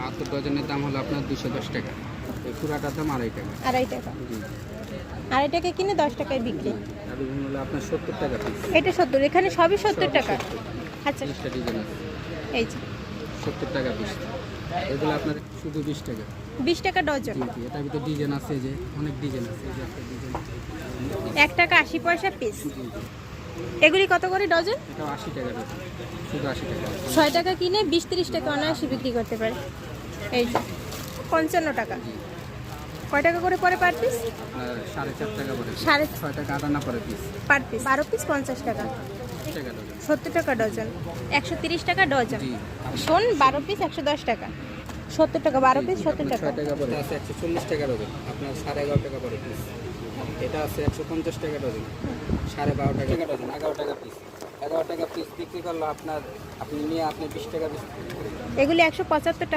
72 ডজনের দাম হলো আপনার 210 টাকা। এই পুরাটার দাম 2.5 টাকা। 2.5 টাকা। জি। 2.5 টাকায় কিনে 10 টাকায় বিক্রি। আর এগুলো হলো আপনার 70 টাকা পিস। এটা 70, এখানে সবই 70 টাকা। আচ্ছা, 30টা ডিজাইন আছে। এই যে 70 টাকা পিস। এগুলো আপনার শুধু 20 টাকা। 20 টাকা ডজন। জি জি, এটার ভিতরে ডিজাইন আছে, যে অনেক ডিজাইন আছে, এই যে একটা ডিজাইন। 1 টাকা 80 পয়সা পিস। জি জি। এগুলি কত করে ডজন? এটাও 80 টাকা ডজন। শুধু 80 টাকা। 6 টাকা কিনে 20-30 টাকা অনায়াসে বিক্রি করতে পারে। এই যে 55 টাকা। জি। কয় টাকা করে পরে পার পিস? আপনার 4.5 টাকা পড়ে। সাড়ে 6 টাকা আটানা পড়ে পিস। পার পিস 12 পিস 50 টাকা। 30 টাকা ডজন। 70 টাকা ডজন। 130 টাকা ডজন। জি। শোন 12 পিস 110 টাকা। 70 টাকা 12 পিস 70 টাকা। 6 টাকা পড়ে। এটা আছে 140 টাকা ডজন। আপনার 11.5 টাকা পড়ে পিস। এটা আছে 150 টাকা ডজন। 12.5 টাকা ডজন। 11 টাকা পিস। 11 টাকা পিস বিক্রি করলে আপনি নিয়ে 20 টাকা পিস। এগুলি 175 টাকা।